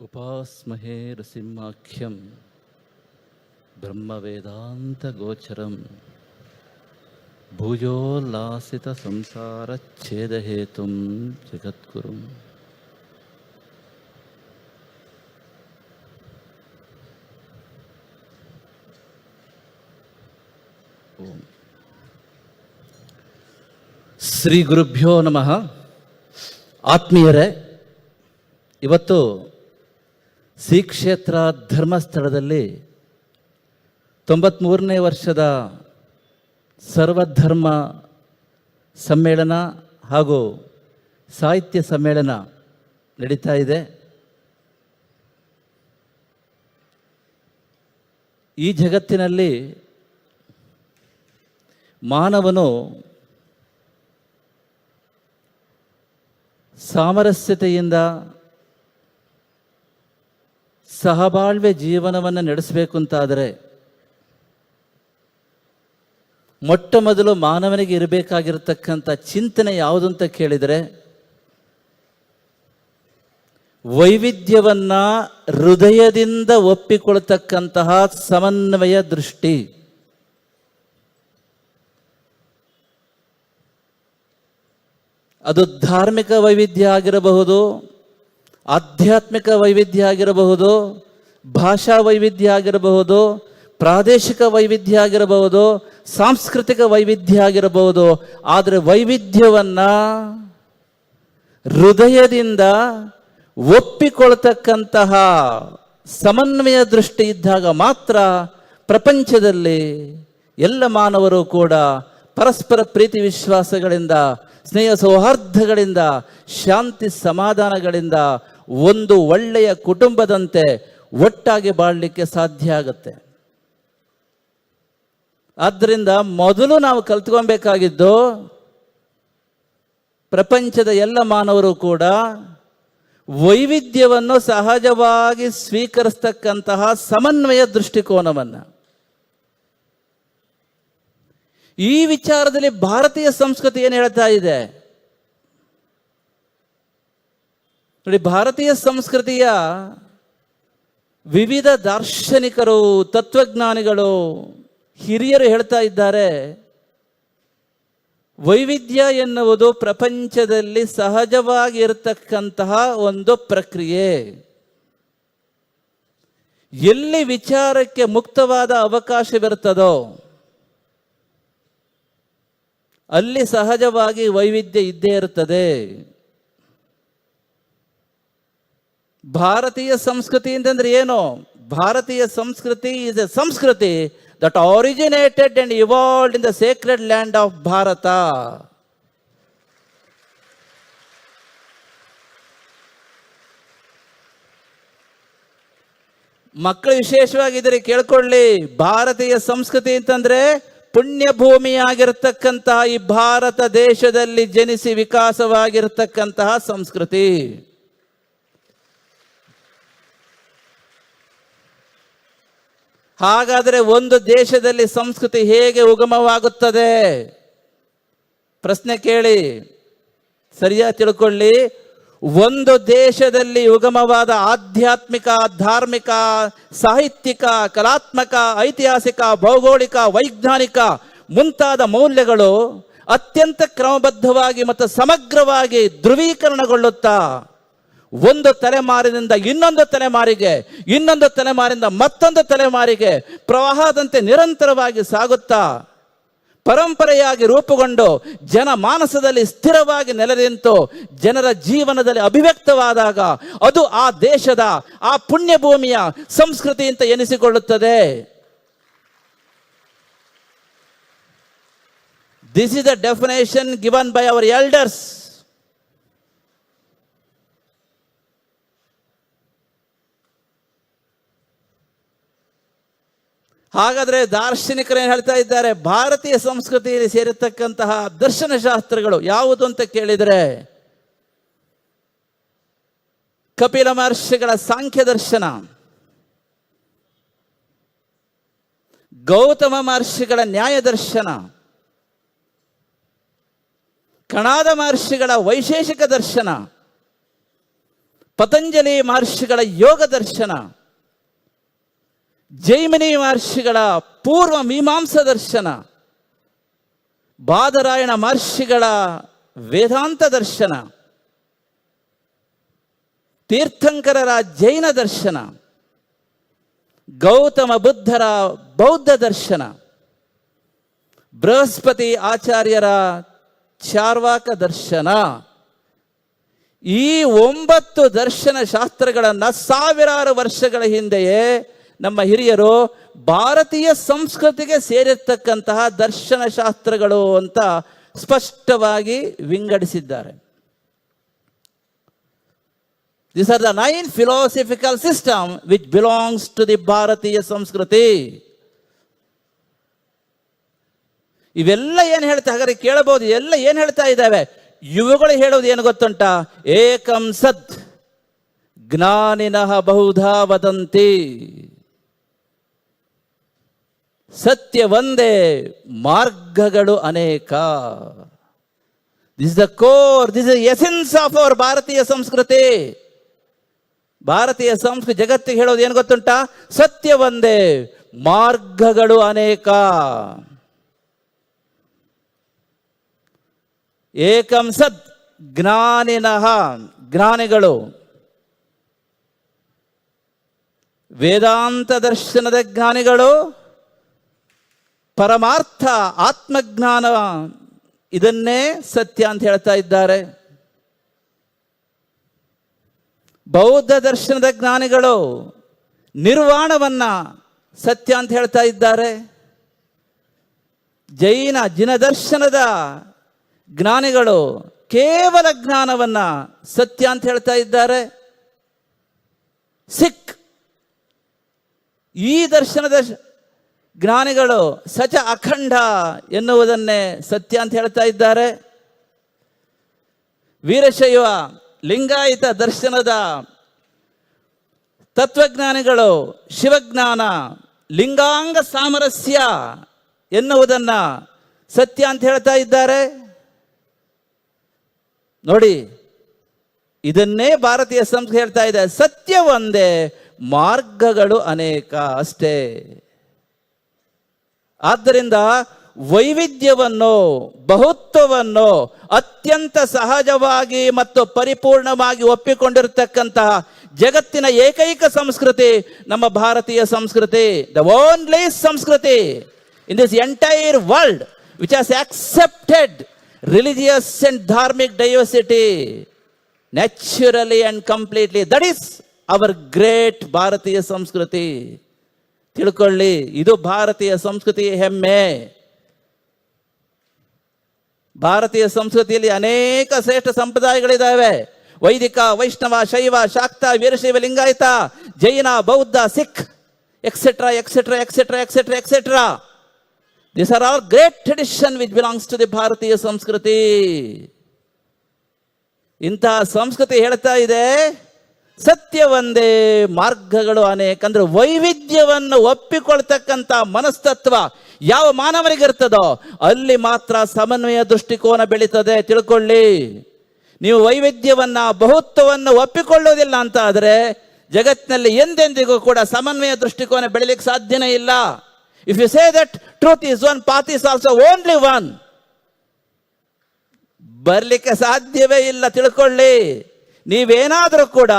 ಉಪಾಸ್ಮಹೇ ನೃಸಿಂಹಾಖ್ಯಂ ಬ್ರಹ್ಮವೇದಾಂತಗೋಚರಂ ಭುಜೋಲ್ಲಾಸಿತ ಸಂಸಾರಚ್ಛೇದಹೇತುಂ ಜಗದ್ಗುರುಂ. ಓಂ ಶ್ರೀ ಗುರುಭ್ಯೋ ನಮಃ. ಆತ್ಮೀಯರೇ, ಇವತ್ತು ಶ್ರೀ ಕ್ಷೇತ್ರ ಧರ್ಮಸ್ಥಳದಲ್ಲಿ 93ನೇ ವರ್ಷದ ಸರ್ವಧರ್ಮ ಸಮ್ಮೇಳನ ಹಾಗೂ ಸಾಹಿತ್ಯ ಸಮ್ಮೇಳನ ನಡೀತಾ ಇದೆ. ಈ ಜಗತ್ತಿನಲ್ಲಿ ಮಾನವನು ಸಾಮರಸ್ಯತೆಯಿಂದ ಸಹಬಾಳ್ವೆ ಜೀವನವನ್ನು ನಡೆಸಬೇಕು ಅಂತಾದರೆ ಮೊಟ್ಟ ಮೊದಲು ಮಾನವನಿಗೆ ಇರಬೇಕಾಗಿರತಕ್ಕಂಥ ಚಿಂತನೆ ಯಾವುದು ಅಂತ ಕೇಳಿದರೆ, ವೈವಿಧ್ಯವನ್ನು ಹೃದಯದಿಂದ ಒಪ್ಪಿಕೊಳ್ತಕ್ಕಂತಹ ಸಮನ್ವಯ ದೃಷ್ಟಿ. ಅದು ಧಾರ್ಮಿಕ ವೈವಿಧ್ಯ ಆಗಿರಬಹುದು, ಆಧ್ಯಾತ್ಮಿಕ ವೈವಿಧ್ಯ ಆಗಿರಬಹುದು, ಭಾಷಾ ವೈವಿಧ್ಯ ಆಗಿರಬಹುದು, ಪ್ರಾದೇಶಿಕ ವೈವಿಧ್ಯ ಆಗಿರಬಹುದು, ಸಾಂಸ್ಕೃತಿಕ ವೈವಿಧ್ಯ ಆಗಿರಬಹುದು. ಆದರೆ ವೈವಿಧ್ಯವನ್ನು ಹೃದಯದಿಂದ ಒಪ್ಪಿಕೊಳ್ತಕ್ಕಂತಹ ಸಮನ್ವಯ ದೃಷ್ಟಿ ಇದ್ದಾಗ ಮಾತ್ರ ಪ್ರಪಂಚದಲ್ಲಿ ಎಲ್ಲ ಮಾನವರು ಕೂಡ ಪರಸ್ಪರ ಪ್ರೀತಿ ವಿಶ್ವಾಸಗಳಿಂದ, ಸ್ನೇಹ ಸೌಹಾರ್ದಗಳಿಂದ, ಶಾಂತಿ ಸಮಾಧಾನಗಳಿಂದ ಒಂದು ಒಳ್ಳೆಯ ಕುಟುಂಬದಂತೆ ಒಟ್ಟಾಗಿ ಬಾಳಲಿಕ್ಕೆ ಸಾಧ್ಯ ಆಗುತ್ತೆ. ಆದ್ದರಿಂದ ಮೊದಲು ನಾವು ಕಲ್ತ್ಕೊಬೇಕಾಗಿದ್ದು, ಪ್ರಪಂಚದ ಎಲ್ಲ ಮಾನವರು ಕೂಡ ವೈವಿಧ್ಯವನ್ನು ಸಹಜವಾಗಿ ಸ್ವೀಕರಿಸ್ತಕ್ಕಂತಹ ಸಮನ್ವಯ ದೃಷ್ಟಿಕೋನವನ್ನು. ಈ ವಿಚಾರದಲ್ಲಿ ಭಾರತೀಯ ಸಂಸ್ಕೃತಿ ಏನು ಹೇಳ್ತಾ ಇದೆ ನೋಡಿ. ಭಾರತೀಯ ಸಂಸ್ಕೃತಿಯ ವಿವಿಧ ದಾರ್ಶನಿಕರು, ತತ್ವಜ್ಞಾನಿಗಳು, ಹಿರಿಯರು ಹೇಳ್ತಾ ಇದ್ದಾರೆ, ವೈವಿಧ್ಯ ಎನ್ನುವುದು ಪ್ರಪಂಚದಲ್ಲಿ ಸಹಜವಾಗಿ ಇರತಕ್ಕಂತಹ ಒಂದು ಪ್ರಕ್ರಿಯೆ. ಎಲ್ಲಿ ವಿಚಾರಕ್ಕೆ ಮುಕ್ತವಾದ ಅವಕಾಶವಿರುತ್ತದೋ ಅಲ್ಲಿ ಸಹಜವಾಗಿ ವೈವಿಧ್ಯ ಇದ್ದೇ ಇರುತ್ತದೆ. ಭಾರತೀಯ ಸಂಸ್ಕೃತಿ ಅಂತಂದ್ರೆ ಏನು? ಭಾರತೀಯ ಸಂಸ್ಕೃತಿ ಇಸ್ ಎ ಸಂಸ್ಕೃತಿ that originated and evolved in the Sacred land of Bharat. ಮಕ್ಕಳು ವಿಶೇಷವಾಗಿದ್ದರೆ ಕೇಳ್ಕೊಳ್ಳಿ, ಭಾರತೀಯ ಸಂಸ್ಕೃತಿ ಅಂತಂದ್ರೆ ಪುಣ್ಯ ಭೂಮಿಯಾಗಿರ್ತಕ್ಕಂತಹ ಈ ಭಾರತ ದೇಶದಲ್ಲಿ ಜನಿಸಿ ವಿಕಾಸವಾಗಿರ್ತಕ್ಕಂತಹ ಸಂಸ್ಕೃತಿ. ಹಾಗಾದರೆ ಒಂದು ದೇಶದಲ್ಲಿ ಸಂಸ್ಕೃತಿ ಹೇಗೆ ಉಗಮವಾಗುತ್ತದೆ? ಪ್ರಶ್ನೆ ಕೇಳಿ, ಸರಿಯಾಗಿ ತಿಳ್ಕೊಳ್ಳಿ. ಒಂದು ದೇಶದಲ್ಲಿ ಉಗಮವಾದ ಆಧ್ಯಾತ್ಮಿಕ, ಧಾರ್ಮಿಕ, ಸಾಹಿತ್ಯಿಕ, ಕಲಾತ್ಮಕ, ಐತಿಹಾಸಿಕ, ಭೌಗೋಳಿಕ, ವೈಜ್ಞಾನಿಕ ಮುಂತಾದ ಮೌಲ್ಯಗಳು ಅತ್ಯಂತ ಕ್ರಮಬದ್ಧವಾಗಿ ಮತ್ತು ಸಮಗ್ರವಾಗಿ ಧ್ರುವೀಕರಣಗೊಳ್ಳುತ್ತಾ ಒಂದು ತಲೆಮಾರಿನಿಂದ ಇನ್ನೊಂದು ತಲೆಮಾರಿಗೆ, ಇನ್ನೊಂದು ತಲೆಮಾರಿಂದ ಮತ್ತೊಂದು ತಲೆಮಾರಿಗೆ ಪ್ರವಾಹದಂತೆ ನಿರಂತರವಾಗಿ ಸಾಗುತ್ತಾ ಪರಂಪರೆಯಾಗಿ ರೂಪುಗೊಂಡು ಜನಮಾನಸದಲ್ಲಿ ಸ್ಥಿರವಾಗಿ ನೆಲೆನಿಂತು ಜನರ ಜೀವನದಲ್ಲಿ ಅಭಿವ್ಯಕ್ತವಾದಾಗ ಅದು ಆ ದೇಶದ, ಆ ಪುಣ್ಯಭೂಮಿಯ ಸಂಸ್ಕೃತಿ ಅಂತ ಎನಿಸಿಕೊಳ್ಳುತ್ತದೆ. This is the definition given by our elders. ಹಾಗಾದರೆ ದಾರ್ಶನಿಕರು ಏನು ಹೇಳ್ತಾ ಇದ್ದಾರೆ? ಭಾರತೀಯ ಸಂಸ್ಕೃತಿಯಲ್ಲಿ ಸೇರಿರ್ತಕ್ಕಂತಹ ದರ್ಶನಶಾಸ್ತ್ರಗಳು ಯಾವುದು ಅಂತ ಕೇಳಿದರೆ, ಕಪಿಲ ಮಹರ್ಷಿಗಳ ಸಾಂಖ್ಯ ದರ್ಶನ, ಗೌತಮ ಮಹರ್ಷಿಗಳ ನ್ಯಾಯ ದರ್ಶನ, ಕಣಾದ ಮಹರ್ಷಿಗಳ ವೈಶೇಷಿಕ ದರ್ಶನ, ಪತಂಜಲಿ ಮಹರ್ಷಿಗಳ ಯೋಗ ದರ್ಶನ, ಜೈಮಿನಿ ಮಹರ್ಷಿಗಳ ಪೂರ್ವ ಮೀಮಾಂಸಾ ದರ್ಶನ, ಬಾದರಾಯಣ ಮಹರ್ಷಿಗಳ ವೇದಾಂತ ದರ್ಶನ, ತೀರ್ಥಂಕರರ ಜೈನ ದರ್ಶನ, ಗೌತಮ ಬುದ್ಧರ ಬೌದ್ಧ ದರ್ಶನ, ಬೃಹಸ್ಪತಿ ಆಚಾರ್ಯರ ಚಾರ್ವಾಕ ದರ್ಶನ, ಈ 9 ದರ್ಶನ ಶಾಸ್ತ್ರಗಳನ್ನು ಸಾವಿರಾರು ವರ್ಷಗಳ ಹಿಂದೆಯೇ ನಮ್ಮ ಹಿರಿಯರು ಭಾರತೀಯ ಸಂಸ್ಕೃತಿಗೆ ಸೇರಿರ್ತಕ್ಕಂತಹ ದರ್ಶನ ಶಾಸ್ತ್ರಗಳು ಅಂತ ಸ್ಪಷ್ಟವಾಗಿ ವಿಂಗಡಿಸಿದ್ದಾರೆ. These are the 9 philosophical systems which belongs to the ಭಾರತೀಯ ಸಂಸ್ಕೃತಿ. ಇವೆಲ್ಲ ಏನು ಹೇಳ್ತಾ ಹಾಗಾದ್ರೆ ಕೇಳಬಹುದು, ಎಲ್ಲ ಏನು ಹೇಳ್ತಾ ಇದ್ದಾವೆ? ಇವುಗಳು ಹೇಳೋದು ಏನು ಗೊತ್ತುಂಟ? ಏಕಂ ಸತ್ ಜ್ಞಾನಿನಃ ಬಹುಧಾ ವದಂತಿ. ಸತ್ಯ ಒಂದೇ, ಮಾರ್ಗಗಳು ಅನೇಕ. This is the core, this is essence of our ಭಾರತೀಯ ಸಂಸ್ಕೃತಿ. ಭಾರತೀಯ ಸಂಸ್ಕೃತಿ ಜಗತ್ತಿಗೆ ಹೇಳೋದು ಏನು ಗೊತ್ತುಂಟ? ಸತ್ಯ ಒಂದೇ, ಮಾರ್ಗಗಳು ಅನೇಕ. ಏಕಂ ಸತ್ ಜ್ಞಾನಿನಃ, ಜ್ಞಾನಿಗಳು. ವೇದಾಂತ ದರ್ಶನದ ಜ್ಞಾನಿಗಳು, ಪರಮಾರ್ಥ ಆತ್ಮಜ್ಞಾನ ಇದನ್ನೇ ಸತ್ಯ ಅಂತ ಹೇಳ್ತಾ ಇದ್ದಾರೆ. ಬೌದ್ಧ ದರ್ಶನದ ಜ್ಞಾನಿಗಳು ನಿರ್ವಾಣವನ್ನ ಸತ್ಯ ಅಂತ ಹೇಳ್ತಾ ಇದ್ದಾರೆ. ಜಿನ ದರ್ಶನದ ಜ್ಞಾನಿಗಳು ಕೇವಲ ಜ್ಞಾನವನ್ನ ಸತ್ಯ ಅಂತ ಹೇಳ್ತಾ ಇದ್ದಾರೆ. ಸಿಖ್ ಈ ದರ್ಶನದ ಜ್ಞಾನಿಗಳು ಸಚ ಅಖಂಡ ಎನ್ನುವುದನ್ನೇ ಸತ್ಯ ಅಂತ ಹೇಳ್ತಾ ಇದ್ದಾರೆ. ವೀರಶೈವ ಲಿಂಗಾಯತ ದರ್ಶನದ ತತ್ವಜ್ಞಾನಿಗಳು ಶಿವಜ್ಞಾನ ಲಿಂಗಾಂಗ ಸಾಮರಸ್ಯ ಎನ್ನುವುದನ್ನ ಸತ್ಯ ಅಂತ ಹೇಳ್ತಾ ಇದ್ದಾರೆ. ನೋಡಿ, ಇದನ್ನೇ ಭಾರತೀಯ ಸಂಸ್ಕೃತಿ ಹೇಳ್ತಾ ಇದೆ. ಸತ್ಯ ಒಂದೇ, ಮಾರ್ಗಗಳು ಅನೇಕ ಅಷ್ಟೇ. ಆದ್ದರಿಂದ ವೈವಿಧ್ಯವನ್ನು, ಬಹುತ್ವವನ್ನು ಅತ್ಯಂತ ಸಹಜವಾಗಿ ಮತ್ತು ಪರಿಪೂರ್ಣವಾಗಿ ಒಪ್ಪಿಕೊಂಡಿರತಕ್ಕಂತಹ ಜಗತ್ತಿನ ಏಕೈಕ ಸಂಸ್ಕೃತಿ ನಮ್ಮ ಭಾರತೀಯ ಸಂಸ್ಕೃತಿ. ದ ಓನ್ಲಿ ಸಂಸ್ಕೃತಿ in this entire world which has accepted religious and dharmic diversity naturally and completely. That is our great ಭಾರತೀಯ ಸಂಸ್ಕೃತಿ. ತಿಳ್ಕೊಳ್ಳಿ, ಇದು ಭಾರತೀಯ ಸಂಸ್ಕೃತಿಯ ಹೆಮ್ಮೆ. ಭಾರತೀಯ ಸಂಸ್ಕೃತಿಯಲ್ಲಿ ಅನೇಕ ಶ್ರೇಷ್ಠ ಸಂಪ್ರದಾಯಗಳಿದ್ದಾವೆ. ವೈದಿಕ, ವೈಷ್ಣವ, ಶೈವ, ಶಾಕ್ತ, ವೀರಶೈವ, ಲಿಂಗಾಯತ, ಜೈನ, ಬೌದ್ಧ, Sikh, etcetera etcetera etcetera etcetera etcetera. These are all great tradition which belongs to the ಭಾರತೀಯ ಸಂಸ್ಕೃತಿ. ಇಂತಹ ಸಂಸ್ಕೃತಿ ಹೇಳ್ತಾ ಇದೆ ಸತ್ಯ ಒಂದೇ, ಮಾರ್ಗಗಳು ಅನೇಕ. ಅಂದ್ರೆ ವೈವಿಧ್ಯವನ್ನು ಒಪ್ಪಿಕೊಳ್ತಕ್ಕಂಥ ಮನಸ್ತತ್ವ ಯಾವ ಮಾನವನಿಗಿರ್ತದೋ ಅಲ್ಲಿ ಮಾತ್ರ ಸಮನ್ವಯ ದೃಷ್ಟಿಕೋನ ಬೆಳೀತದೆ. ತಿಳ್ಕೊಳ್ಳಿ, ನೀವು ವೈವಿಧ್ಯವನ್ನ, ಬಹುತ್ವವನ್ನು ಒಪ್ಪಿಕೊಳ್ಳೋದಿಲ್ಲ ಅಂತ ಆದರೆ ಜಗತ್ತಿನಲ್ಲಿ ಎಂದೆಂದಿಗೂ ಕೂಡ ಸಮನ್ವಯ ದೃಷ್ಟಿಕೋನ ಬೆಳಿಲಿಕ್ಕೆ ಸಾಧ್ಯನೇ ಇಲ್ಲ. If you say that truth is one, path is also only one, ಬರ್ಲಿಕ್ಕೆ ಸಾಧ್ಯವೇ ಇಲ್ಲ. ತಿಳ್ಕೊಳ್ಳಿ, ನೀವೇನಾದರೂ ಕೂಡ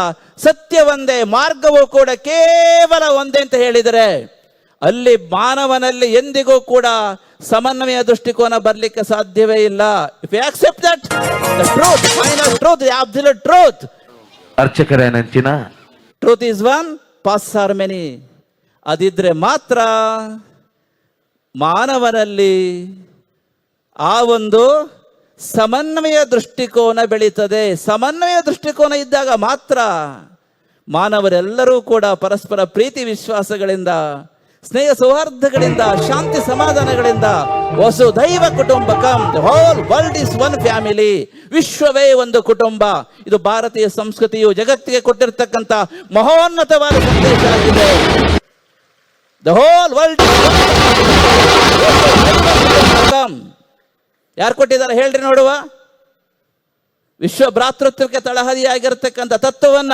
ಸತ್ಯ ಒಂದೇ, ಮಾರ್ಗವೂ ಕೂಡ ಕೇವಲ ಒಂದೇ ಅಂತ ಹೇಳಿದರೆ ಅಲ್ಲಿ ಮಾನವನಲ್ಲಿ ಎಂದಿಗೂ ಕೂಡ ಸಮನ್ವಯ ದೃಷ್ಟಿಕೋನ ಬರ್ಲಿಕ್ಕೆ ಸಾಧ್ಯವೇ ಇಲ್ಲ. If you accept that the truth, final truth, the absolute truth, ಅರ್ಚಕರೇ ನಂಚಿನ truth is one, paths are many, ಅದಿದ್ರೆ ಮಾತ್ರ ಮಾನವನಲ್ಲಿ ಆ ಒಂದು ಸಮನ್ವಯ ದೃಷ್ಟಿಕೋನ ಬೆಳೀತದೆ. ಸಮನ್ವಯ ದೃಷ್ಟಿಕೋನ ಇದ್ದಾಗ ಮಾತ್ರ ಮಾನವರೆಲ್ಲರೂ ಕೂಡ ಪರಸ್ಪರ ಪ್ರೀತಿ ವಿಶ್ವಾಸಗಳಿಂದ, ಸ್ನೇಹ ಸೌಹಾರ್ದಗಳಿಂದ, ಶಾಂತಿ ಸಮಾಧಾನಗಳಿಂದ ವಸುದೈವ ಕುಟುಂಬಕಂ, the whole world is one family, ವಿಶ್ವವೇ ಒಂದು ಕುಟುಂಬ. ಇದು ಭಾರತೀಯ ಸಂಸ್ಕೃತಿಯು ಜಗತ್ತಿಗೆ ಕೊಟ್ಟಿರ್ತಕ್ಕಂಥ ಮಹೋನ್ನತವಾದ ಸಂದೇಶ ಆಗಿದೆ. ದ ಹೋಲ್ ವರ್ಲ್ಡ್ ಯಾರು ಕೊಟ್ಟಿದ್ದಾರೆ ಹೇಳ್ರಿ ನೋಡುವ? ವಿಶ್ವ ಭ್ರಾತೃತ್ವಕ್ಕೆ ತಳಹದಿಯಾಗಿರ್ತಕ್ಕಂಥ ತತ್ವವನ್ನ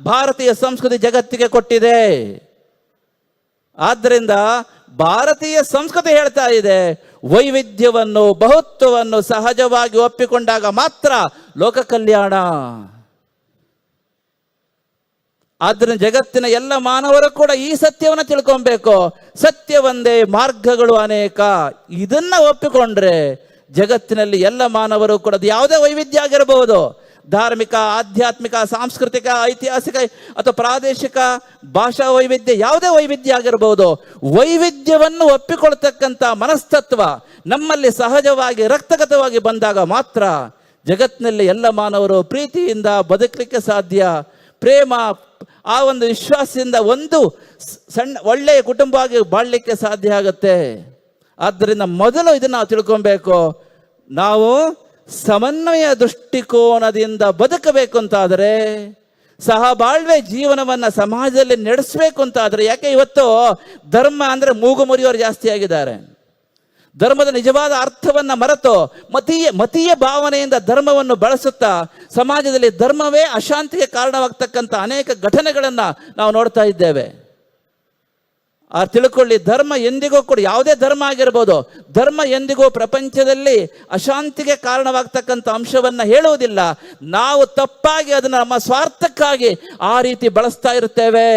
ಭಾರತೀಯ ಸಂಸ್ಕೃತಿ ಜಗತ್ತಿಗೆ ಕೊಟ್ಟಿದೆ. ಆದ್ದರಿಂದ ಭಾರತೀಯ ಸಂಸ್ಕೃತಿ ಹೇಳ್ತಾ ಇದೆ, ವೈವಿಧ್ಯವನ್ನು ಬಹುತ್ವವನ್ನು ಸಹಜವಾಗಿ ಒಪ್ಪಿಕೊಂಡಾಗ ಮಾತ್ರ ಲೋಕ ಕಲ್ಯಾಣ. ಆದ್ದರಿಂದ ಜಗತ್ತಿನ ಎಲ್ಲ ಮಾನವರು ಕೂಡ ಈ ಸತ್ಯವನ್ನು ತಿಳ್ಕೊಬೇಕು. ಸತ್ಯ ಒಂದೇ, ಮಾರ್ಗಗಳು ಅನೇಕ. ಇದನ್ನ ಒಪ್ಪಿಕೊಂಡ್ರೆ ಜಗತ್ತಿನಲ್ಲಿ ಎಲ್ಲ ಮಾನವರು ಕೂಡ ಅದು ಯಾವುದೇ ವೈವಿಧ್ಯ ಆಗಿರಬಹುದು, ಧಾರ್ಮಿಕ, ಆಧ್ಯಾತ್ಮಿಕ, ಸಾಂಸ್ಕೃತಿಕ, ಐತಿಹಾಸಿಕ ಅಥವಾ ಪ್ರಾದೇಶಿಕ, ಭಾಷಾ ವೈವಿಧ್ಯ, ಯಾವುದೇ ವೈವಿಧ್ಯ ಆಗಿರಬಹುದು, ವೈವಿಧ್ಯವನ್ನು ಒಪ್ಪಿಕೊಳ್ತಕ್ಕಂಥ ಮನಸ್ತತ್ವ ನಮ್ಮಲ್ಲಿ ಸಹಜವಾಗಿ ರಕ್ತಗತವಾಗಿ ಬಂದಾಗ ಮಾತ್ರ ಜಗತ್ತಿನಲ್ಲಿ ಎಲ್ಲ ಮಾನವರು ಪ್ರೀತಿಯಿಂದ ಬದುಕಲಿಕ್ಕೆ ಸಾಧ್ಯ. ಪ್ರೇಮ, ಆ ಒಂದು ವಿಶ್ವಾಸದಿಂದ ಒಂದು ಸಣ್ಣ ಒಳ್ಳೆಯ ಕುಟುಂಬವಾಗಿ ಬಾಳಲಿಕ್ಕೆ ಸಾಧ್ಯ ಆಗುತ್ತೆ. ಆದ್ದರಿಂದ ಮೊದಲು ಇದನ್ನು ನಾವು ತಿಳ್ಕೊಬೇಕು. ನಾವು ಸಮನ್ವಯ ದೃಷ್ಟಿಕೋನದಿಂದ ಬದುಕಬೇಕು ಅಂತಾದರೆ, ಸಹಬಾಳ್ವೆ ಜೀವನವನ್ನು ಸಮಾಜದಲ್ಲಿ ನಡೆಸಬೇಕು ಅಂತಾದರೆ, ಯಾಕೆ ಇವತ್ತು ಧರ್ಮ ಅಂದರೆ ಮೂಗು ಮುರಿಯೋರು ಜಾಸ್ತಿ ಆಗಿದ್ದಾರೆ. ಧರ್ಮದ ನಿಜವಾದ ಅರ್ಥವನ್ನು ಮರೆತು ಮತೀಯ ಭಾವನೆಯಿಂದ ಧರ್ಮವನ್ನು ಬಳಸುತ್ತಾ ಸಮಾಜದಲ್ಲಿ ಧರ್ಮವೇ ಅಶಾಂತಿಗೆ ಕಾರಣವಾಗ್ತಕ್ಕಂಥ ಅನೇಕ ಘಟನೆಗಳನ್ನು ನಾವು ನೋಡ್ತಾ ಇದ್ದೇವೆ. ತಿಳ್ಕೊಳ್ಳಿ, ಧರ್ಮ ಎಂದಿಗೂ ಕೂಡ, ಯಾವುದೇ ಧರ್ಮ ಆಗಿರ್ಬೋದು, ಧರ್ಮ ಎಂದಿಗೂ ಪ್ರಪಂಚದಲ್ಲಿ ಅಶಾಂತಿಗೆ ಕಾರಣವಾಗ್ತಕ್ಕಂಥ ಅಂಶವನ್ನು ಹೇಳುವುದಿಲ್ಲ. ನಾವು ತಪ್ಪಾಗಿ ಅದನ್ನು ನಮ್ಮ ಸ್ವಾರ್ಥಕ್ಕಾಗಿ ಆ ರೀತಿ ಬಳಸ್ತಾ ಇರ್ತೇವೆ.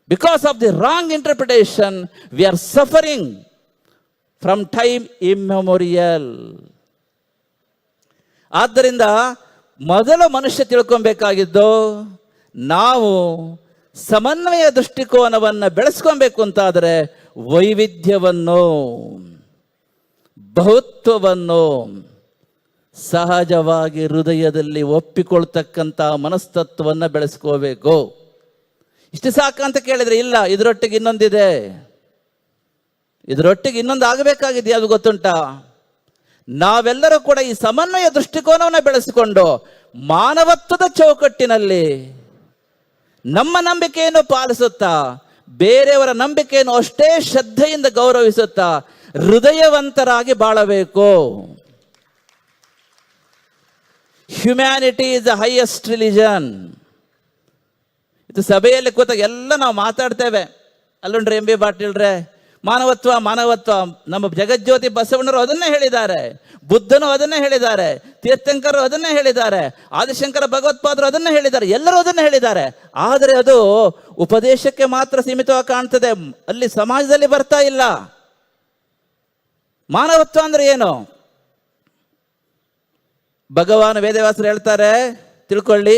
Because of the wrong interpretation we are suffering from time immemorial. ಆದ್ದರಿಂದ ಮೊದಲು ಮನುಷ್ಯ ತಿಳ್ಕೊಬೇಕಾಗಿದ್ದು, ನಾವು ಸಮನ್ವಯ ದೃಷ್ಟಿಕೋನವನ್ನು ಬೆಳೆಸ್ಕೊಬೇಕು ಅಂತಾದರೆ ವೈವಿಧ್ಯವನ್ನು, ಬಹುತ್ವವನ್ನು ಸಹಜವಾಗಿ ಹೃದಯದಲ್ಲಿ ಒಪ್ಪಿಕೊಳ್ತಕ್ಕಂಥ ಮನಸ್ತತ್ವವನ್ನು ಬೆಳೆಸ್ಕೋಬೇಕು. ಇಷ್ಟು ಸಾಕಂತ ಕೇಳಿದರೆ ಇಲ್ಲ, ಇದರೊಟ್ಟಿಗೆ ಇನ್ನೊಂದಿದೆ, ಇದರೊಟ್ಟಿಗೆ ಇನ್ನೊಂದು ಆಗಬೇಕಾಗಿದೆ. ಅದು ಗೊತ್ತುಂಟಾ? ನಾವೆಲ್ಲರೂ ಕೂಡ ಈ ಸಮನ್ವಯ ದೃಷ್ಟಿಕೋನವನ್ನು ಬೆಳೆಸಿಕೊಂಡು ಮಾನವತ್ವದ ಚೌಕಟ್ಟಿನಲ್ಲಿ ನಮ್ಮ ನಂಬಿಕೆಯನ್ನು ಪಾಲಿಸುತ್ತಾ, ಬೇರೆಯವರ ನಂಬಿಕೆಯನ್ನು ಅಷ್ಟೇ ಶ್ರದ್ಧೆಯಿಂದ ಗೌರವಿಸುತ್ತಾ ಹೃದಯವಂತರಾಗಿ ಬಾಳಬೇಕು. Humanity is the highest religion. ಇದು ಸಭೆಯಲ್ಲಿ ಕೂತಾಗ ಎಲ್ಲ ನಾವು ಮಾತಾಡ್ತೇವೆ ಅಲ್ಲೊಂಡ್ರೆ ಎಂ ಬಿ ಪಾಟೀಲ್ರೆ, ಮಾನವತ್ವ ಮಾನವತ್ವ. ನಮ್ಮ ಜಗಜ್ಯೋತಿ ಬಸವಣ್ಣರು ಅದನ್ನೇ ಹೇಳಿದ್ದಾರೆ, ಬುದ್ಧನು ಅದನ್ನೇ ಹೇಳಿದ್ದಾರೆ, ತೀರ್ಥಂಕರರು ಅದನ್ನೇ ಹೇಳಿದ್ದಾರೆ, ಆದಿಶಂಕರ ಭಗವತ್ಪಾದರು ಅದನ್ನೇ ಹೇಳಿದ್ದಾರೆ, ಎಲ್ಲರೂ ಅದನ್ನೇ ಹೇಳಿದ್ದಾರೆ. ಆದರೆ ಅದು ಉಪದೇಶಕ್ಕೆ ಮಾತ್ರ ಸೀಮಿತವಾಗಿ ಕಾಣ್ತದೆ, ಅಲ್ಲಿ ಸಮಾಜದಲ್ಲಿ ಬರ್ತಾ ಇಲ್ಲ. ಮಾನವತ್ವ ಅಂದ್ರೆ ಏನು? ಭಗವಾನ್ ವೇದವ್ಯಾಸರು ಹೇಳ್ತಾರೆ, ತಿಳ್ಕೊಳ್ಳಿ,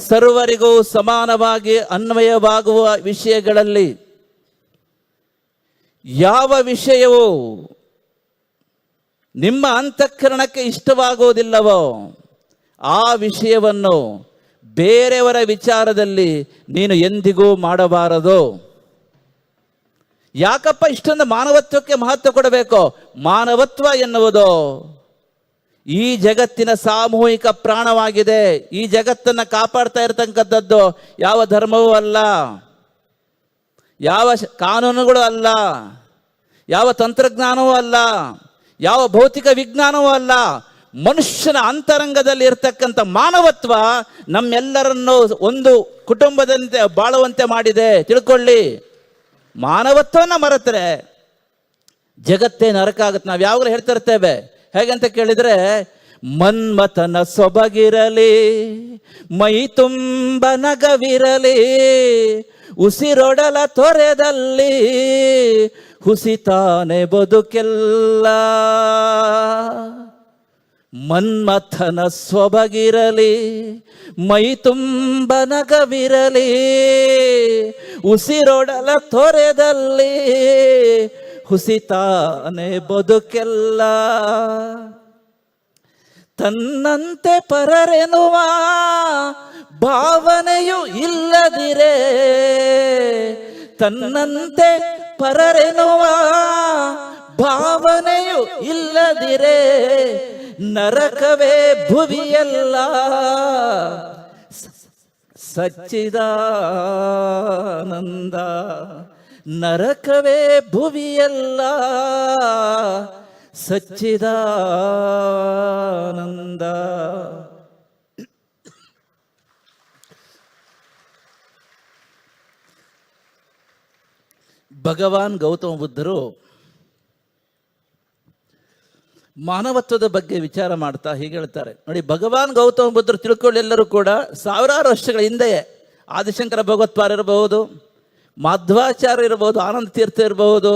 ಸರ್ವರಿಗೂ ಸಮಾನವಾಗಿ ಅನ್ವಯವಾಗುವ ವಿಷಯಗಳಲ್ಲಿ ಯಾವ ವಿಷಯವೂ ನಿಮ್ಮ ಅಂತಃಕರಣಕ್ಕೆ ಇಷ್ಟವಾಗುವುದಿಲ್ಲವೋ ಆ ವಿಷಯವನ್ನು ಬೇರೆಯವರ ವಿಚಾರದಲ್ಲಿ ನೀನು ಎಂದಿಗೂ ಮಾಡಬಾರದು. ಯಾಕಪ್ಪ ಇಷ್ಟೊಂದು ಮಾನವತ್ವಕ್ಕೆ ಮಹತ್ವ ಕೊಡಬೇಕು? ಮಾನವತ್ವ ಎನ್ನುವುದು ಈ ಜಗತ್ತಿನ ಸಾಮೂಹಿಕ ಪ್ರಾಣವಾಗಿದೆ. ಈ ಜಗತ್ತನ್ನು ಕಾಪಾಡ್ತಾ ಇರತಕ್ಕಂಥದ್ದು ಯಾವ ಧರ್ಮವೂ ಅಲ್ಲ, ಯಾವ ಕಾನೂನುಗಳು ಅಲ್ಲ, ಯಾವ ತಂತ್ರಜ್ಞಾನವೂ ಅಲ್ಲ, ಯಾವ ಭೌತಿಕ ವಿಜ್ಞಾನವೂ ಅಲ್ಲ. ಮನುಷ್ಯನ ಅಂತರಂಗದಲ್ಲಿ ಇರತಕ್ಕಂಥ ಮಾನವತ್ವ ನಮ್ಮೆಲ್ಲರನ್ನು ಒಂದು ಕುಟುಂಬದಂತೆ ಬಾಳುವಂತೆ ಮಾಡಿದೆ. ತಿಳ್ಕೊಳ್ಳಿ, ಮಾನವತ್ವವನ್ನು ಮರೆತರೆ ಜಗತ್ತೇ ನರಕ ಆಗುತ್ತೆ. ನಾವು ಯಾವಾಗಲೂ ಹೇಳ್ತಾ ಇರ್ತೇವೆ, ಹೇಗಂತ ಕೇಳಿದರೆ, ಮನ್ಮಥನ ಸೊಬಗಿರಲಿ, ಮೈ ತುಂಬ ನಗವಿರಲಿ, ಉಸಿರೊಡಲ ತೊರೆದಲ್ಲಿ ಹುಸಿತಾನೆ ಬದುಕೆಲ್ಲ. ಮನ್ಮಥನ ಸೊಬಗಿರಲಿ, ಮೈ ತುಂಬ ನಗವಿರಲಿ, ಉಸಿರೊಡಲ ತೊರೆದಲ್ಲಿ ಹುಸಿತಾನೆ ಬದುಕೆಲ್ಲ. ತನ್ನಂತೆ ಪರರೆನುವ ಭಾವನೆಯು ಇಲ್ಲದಿರೇ, ತನ್ನಂತೆ ಪರರೆನುವ ಭಾವನೆಯು ಇಲ್ಲದಿರೇ ನರಕವೇ ಭುವಿಯಲ್ಲ. ಸಚ್ಚಿದಾನಂದ ನರಕವೇ ಭುವಿಯಲ್ಲ, ಸಚ್ಚಿದಾನಂದ. ಭಗವಾನ್ ಗೌತಮ ಬುದ್ಧರು ಮಾನವತ್ವದ ಬಗ್ಗೆ ವಿಚಾರ ಮಾಡ್ತಾ ಹೀಗೆ ಹೇಳ್ತಾರೆ ನೋಡಿ. ಭಗವಾನ್ ಗೌತಮ ಬುದ್ಧರು ತಿಳ್ಕೊಳ್ಳಿ, ಎಲ್ಲರೂ ಕೂಡ ಸಾವಿರಾರು ವರ್ಷಗಳ ಹಿಂದೆಯೇ ಆದಿಶಂಕರ ಭಗವತ್ಪಾದ ಇರಬಹುದು, ಮಾಧ್ವಾಚಾರ್ಯ ಇರಬಹುದು, ಆನಂದ ತೀರ್ಥ ಇರಬಹುದು,